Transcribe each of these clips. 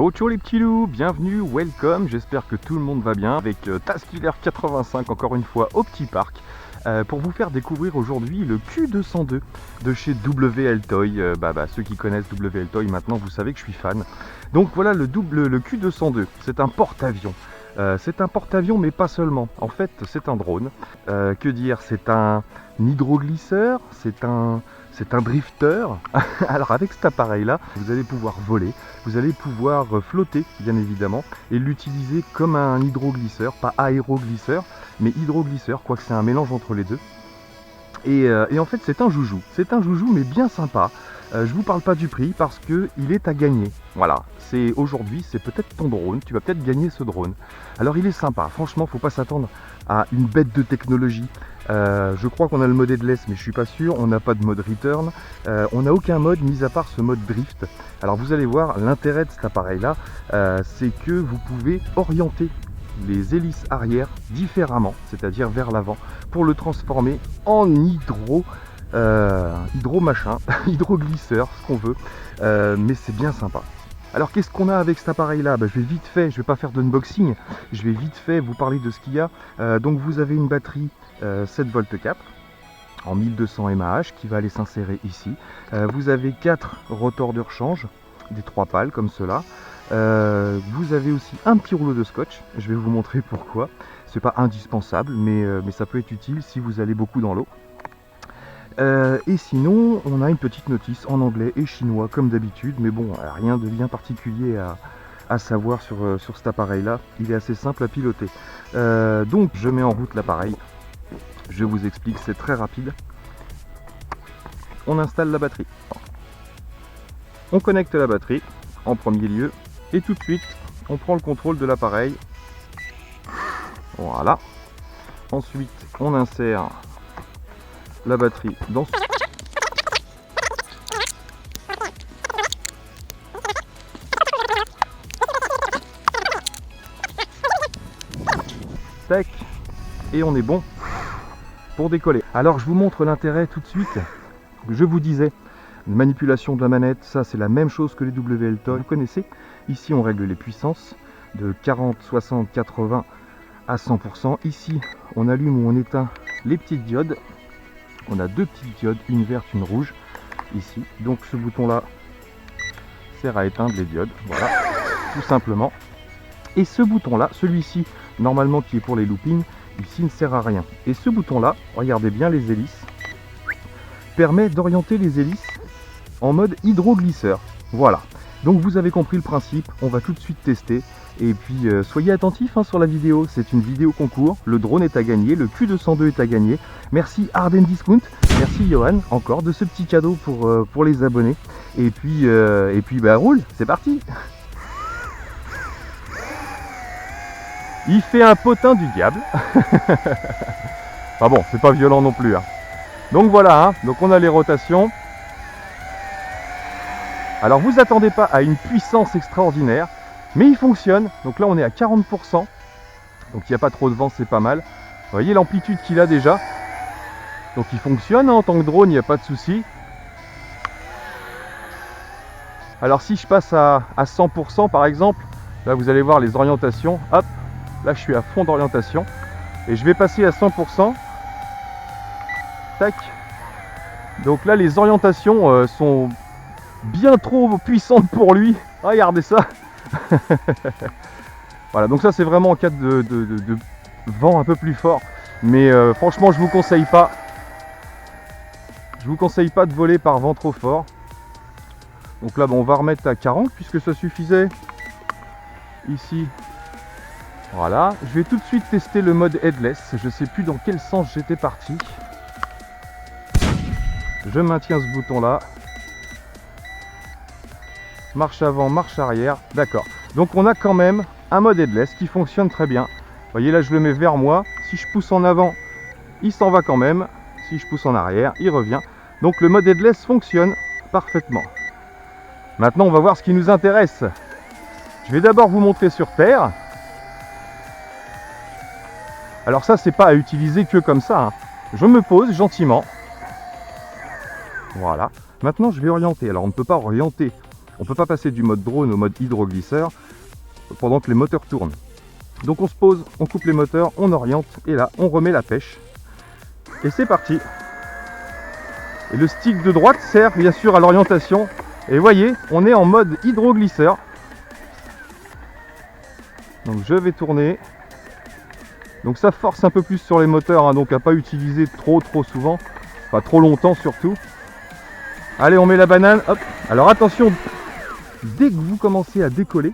Ciao ciao les petits loups, bienvenue, welcome, j'espère que tout le monde va bien avec Taskiller 85 encore une fois au petit parc pour vous faire découvrir aujourd'hui le Q202 de chez WL Toy. Ceux qui connaissent WL Toy maintenant vous savez que je suis fan. Donc voilà le Q202, c'est un porte-avions. C'est un porte-avions mais pas seulement, en fait c'est un drone. Que dire, c'est un hydroglisseur, c'est un drifter. Alors avec cet appareil là, vous allez pouvoir voler, vous allez pouvoir flotter bien évidemment et l'utiliser comme un hydroglisseur, pas aéroglisseur mais hydroglisseur, quoique c'est un mélange entre les deux. Et en fait c'est un joujou mais bien sympa. Je vous parle pas du prix parce que il est à gagner. Voilà, c'est aujourd'hui, c'est peut-être ton drone, tu vas peut-être gagner ce drone. Alors il est sympa, franchement faut pas s'attendre à une bête de technologie. Je crois qu'on a le mode headless mais je suis pas sûr, on n'a pas de mode return, on n'a aucun mode mis à part ce mode drift. Alors vous allez voir, l'intérêt de cet appareil là, c'est que vous pouvez orienter les hélices arrière différemment, c'est-à-dire vers l'avant, pour le transformer en hydro machin, hydroglisseur, ce qu'on veut, mais c'est bien sympa. Alors qu'est-ce qu'on a avec cet appareil là? Je vais vite fait, je vais pas faire d'unboxing, je vais vite fait vous parler de ce qu'il y a. Donc vous avez une batterie 7V 4 en 1200 mAh qui va aller s'insérer ici. Vous avez 4 rotors de rechange, des 3 pales comme cela. Vous avez aussi un petit rouleau de scotch, je vais vous montrer pourquoi. C'est pas indispensable mais ça peut être utile si vous allez beaucoup dans l'eau. Et sinon, on a une petite notice en anglais et chinois comme d'habitude, mais bon, rien de bien particulier à savoir sur cet appareil-là. Il est assez simple à piloter. Donc, je mets en route l'appareil. Je vous explique, c'est très rapide. On installe la batterie. On connecte la batterie en premier lieu, et tout de suite, on prend le contrôle de l'appareil. Voilà. Ensuite, on insère la batterie dans ce... Tac, et on est bon pour décoller. Alors je vous montre l'intérêt tout de suite. Je vous disais, manipulation de la manette, ça c'est la même chose que les WL Toy, vous connaissez. Ici on règle les puissances de 40, 60, 80 à 100%. Ici on allume ou on éteint les petites diodes. On a deux petites diodes, une verte, une rouge, ici. Donc ce bouton-là sert à éteindre les diodes, voilà, tout simplement. Et ce bouton-là, celui-ci, normalement qui est pour les loopings, ici ne sert à rien. Et ce bouton-là, regardez bien les hélices, permet d'orienter les hélices en mode hydroglisseur. Voilà. Donc vous avez compris le principe, on va tout de suite tester. Et puis soyez attentifs sur la vidéo, c'est une vidéo concours, le drone est à gagner, le Q202 est à gagner. Merci Arden Discount, merci Johan encore de ce petit cadeau pour les abonnés. Et puis roule, c'est parti. Il fait un potin du diable. Ah bon, c'est pas violent non plus. Donc voilà, donc on a les rotations. Alors vous attendez pas à une puissance extraordinaire, mais il fonctionne. Donc là on est à 40%, donc il n'y a pas trop de vent, c'est pas mal. Vous voyez l'amplitude qu'il a déjà. Donc il fonctionne en tant que drone, il n'y a pas de souci. Alors si je passe à 100% par exemple, là vous allez voir les orientations. Hop, là je suis à fond d'orientation. Et je vais passer à 100%. Tac. Donc là les orientations sont bien trop puissantes pour lui. Regardez ça. Voilà, donc ça c'est vraiment en cas de vent un peu plus fort. Mais franchement je vous conseille pas. Je vous conseille pas de voler par vent trop fort. Donc là on va remettre à 40 puisque ça suffisait. Ici. Voilà. Je vais tout de suite tester le mode headless. Je sais plus dans quel sens j'étais parti. Je maintiens ce bouton là. Marche avant, marche arrière. D'accord. Donc on a quand même un mode headless qui fonctionne très bien. Vous voyez là je le mets vers moi. Si je pousse en avant, il s'en va quand même. Si je pousse en arrière, il revient. Donc le mode headless fonctionne parfaitement. Maintenant on va voir ce qui nous intéresse. Je vais d'abord vous montrer sur terre. Alors ça c'est pas à utiliser que comme ça. Je me pose gentiment. Voilà. Maintenant je vais orienter. Alors on ne peut pas orienter On ne peut pas passer du mode drone au mode hydroglisseur pendant que les moteurs tournent. Donc on se pose, on coupe les moteurs, on oriente et là on remet la pêche. Et c'est parti. Et le stick de droite sert bien sûr à l'orientation. Et voyez, on est en mode hydroglisseur. Donc je vais tourner. Donc ça force un peu plus sur les moteurs, hein, donc à pas utiliser trop souvent. Pas trop longtemps surtout. Allez, on met la banane. Hop. Alors attention, dès que vous commencez à décoller,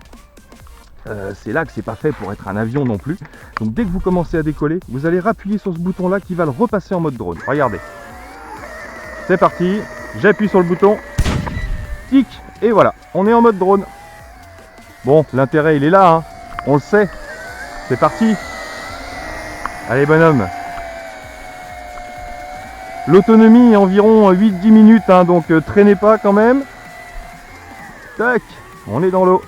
c'est là que c'est pas fait pour être un avion non plus. Donc dès que vous commencez à décoller, vous allez appuyer sur ce bouton là qui va le repasser en mode drone. Regardez. C'est parti. J'appuie sur le bouton. Tic. Et voilà. On est en mode drone. Bon, l'intérêt il est là. Hein. On le sait. C'est parti. Allez bonhomme. L'autonomie est environ 8-10 minutes. Hein, donc traînez pas quand même. Tac. On est dans l'eau.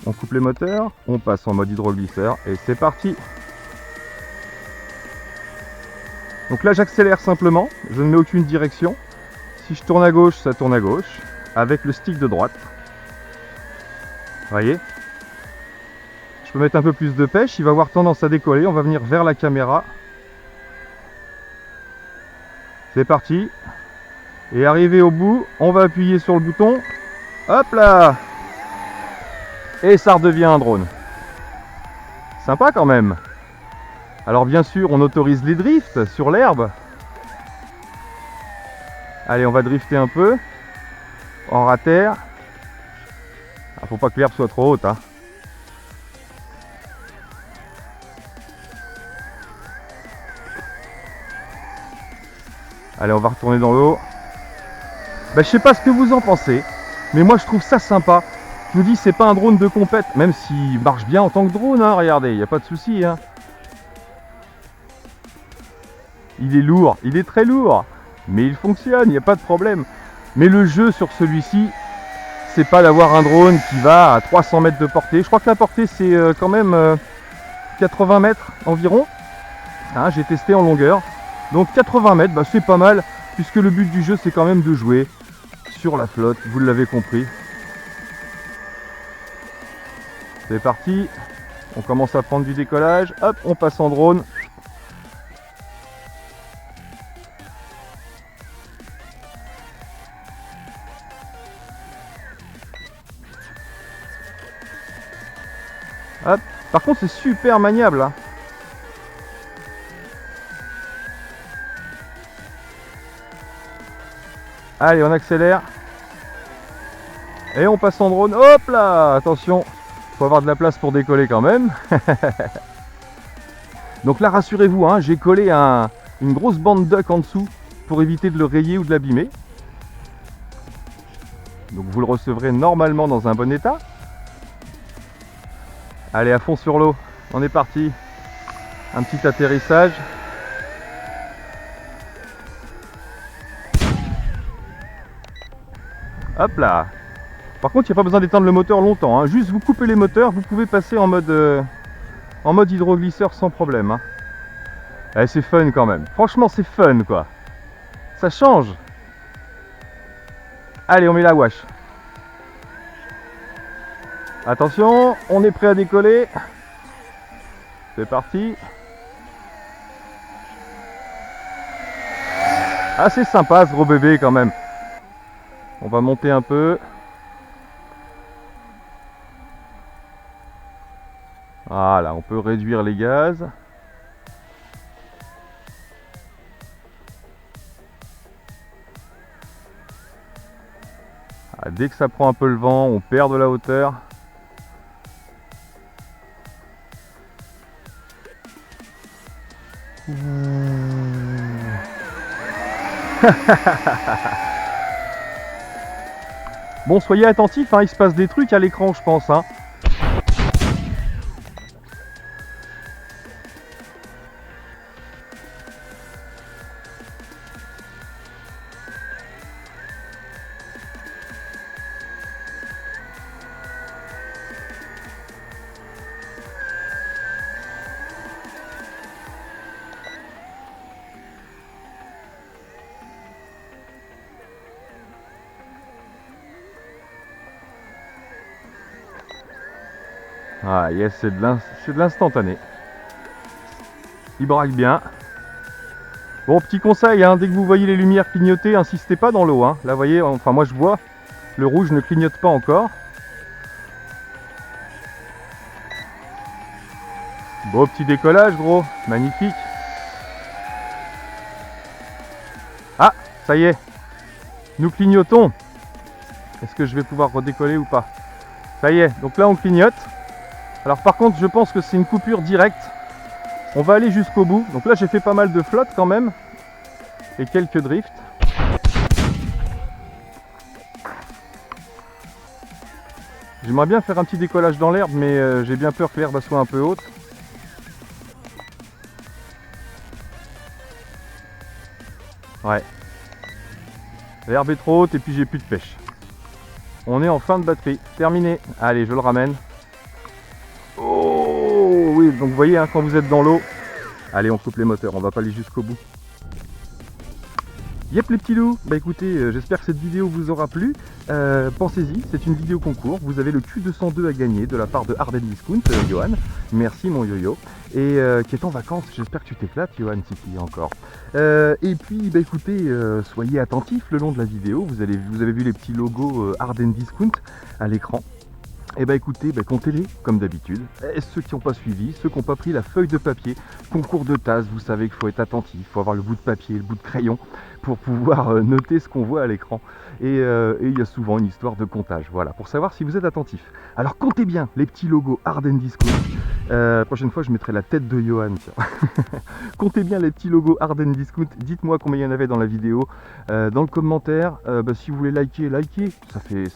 On coupe les moteurs, on passe en mode hydroglisseur et c'est parti. Donc là j'accélère simplement, je ne mets aucune direction. Si je tourne à gauche, ça tourne à gauche, avec le stick de droite. Vous voyez? Je peux mettre un peu plus de pêche, il va avoir tendance à décoller, on va venir vers la caméra. C'est parti. Et arrivé au bout, on va appuyer sur le bouton. Hop là! Et ça redevient un drone. Sympa quand même. Alors bien sûr, on autorise les drifts sur l'herbe. Allez, on va drifter un peu. En rater. Ah, faut pas que l'herbe soit trop haute. Hein. Allez, on va retourner dans l'eau. Je sais pas ce que vous en pensez, mais moi je trouve ça sympa. Je vous dis, c'est pas un drone de compète, même s'il marche bien en tant que drone, hein, regardez, il n'y a pas de souci. Hein. Il est lourd, il est très lourd, mais il fonctionne, il n'y a pas de problème. Mais le jeu sur celui-ci, c'est pas d'avoir un drone qui va à 300 mètres de portée. Je crois que la portée, c'est quand même 80 mètres environ. Hein, j'ai testé en longueur. Donc 80 mètres, c'est pas mal, puisque le but du jeu, c'est quand même de jouer sur la flotte, vous l'avez compris. C'est parti, on commence à prendre du décollage, hop, on passe en drone. Hop. Par contre c'est super maniable. Hein. Allez, on accélère. Et on passe en drone, hop là, attention. Faut avoir de la place pour décoller quand même. Donc là rassurez-vous, hein, j'ai collé une grosse bande duck en dessous pour éviter de le rayer ou de l'abîmer. Donc vous le recevrez normalement dans un bon état. Allez, à fond sur l'eau, on est parti. Un petit atterrissage. Hop là. Par contre il n'y a pas besoin d'éteindre le moteur longtemps, hein. Juste vous coupez les moteurs, vous pouvez passer en mode hydroglisseur sans problème. Hein. Eh, c'est fun quand même. Franchement, c'est fun quoi. Ça change. Allez, on met la wash. Attention, on est prêt à décoller. C'est parti. Ah, c'est sympa ce gros bébé quand même. On va monter un peu. Voilà, on peut réduire les gaz. Ah, dès que ça prend un peu le vent, on perd de la hauteur. Bon, soyez attentifs, hein, il se passe des trucs à l'écran, je pense. Hein. Ah yes, c'est de l'instantané. Il braque bien. Bon, petit conseil, hein, dès que vous voyez les lumières clignoter, insistez pas dans l'eau. Hein. Là, vous voyez, enfin moi je vois, le rouge ne clignote pas encore. Beau petit décollage, gros, magnifique. Ah, ça y est, nous clignotons. Est-ce que je vais pouvoir redécoller ou pas? Ça y est, donc là on clignote. Alors par contre, je pense que c'est une coupure directe. On va aller jusqu'au bout. Donc là, j'ai fait pas mal de flotte quand même. Et quelques drifts. J'aimerais bien faire un petit décollage dans l'herbe, mais j'ai bien peur que l'herbe soit un peu haute. Ouais. L'herbe est trop haute et puis j'ai plus de pêche. On est en fin de batterie. Terminé. Allez, je le ramène. Oh oui, donc vous voyez, hein, quand vous êtes dans l'eau. Allez, on coupe les moteurs, on va pas aller jusqu'au bout. Yep les petits loups, bah écoutez, j'espère que cette vidéo vous aura plu. Pensez-y, c'est une vidéo concours. Vous avez le Q202 à gagner de la part de Arden Discount, Johan. Merci mon yo-yo. Et qui est en vacances, j'espère que tu t'éclates, Johan, si tu y es encore. Et puis, bah écoutez, soyez attentifs le long de la vidéo. Vous avez vu les petits logos Arden Discount à l'écran. Et bah écoutez, comptez-les comme d'habitude. Et ceux qui n'ont pas suivi, ceux qui n'ont pas pris la feuille de papier, concours de tasse, vous savez qu'il faut être attentif, il faut avoir le bout de papier, le bout de crayon pour pouvoir noter ce qu'on voit à l'écran. Et il y a souvent une histoire de comptage, voilà, pour savoir si vous êtes attentif. Alors comptez bien les petits logos Arden Discount. La prochaine fois, je mettrai la tête de Johan. Comptez bien les petits logos Arden Discount. Dites-moi combien il y en avait dans la vidéo. Dans le commentaire, si vous voulez liker, likez.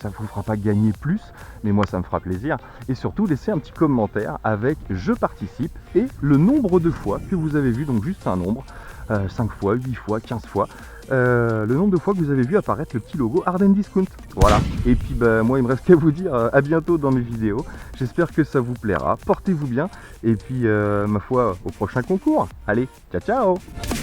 Ça vous fera pas gagner plus, mais moi ça me fera plaisir. Et surtout, laissez un petit commentaire avec je participe et le nombre de fois que vous avez vu, donc juste un nombre, 5 fois, 8 fois, 15 fois. Le nombre de fois que vous avez vu apparaître le petit logo Arden Discount. Voilà. Et puis moi il me reste qu'à vous dire à bientôt dans mes vidéos. J'espère que ça vous plaira. Portez-vous bien. Et puis ma foi au prochain concours. Allez, ciao ciao.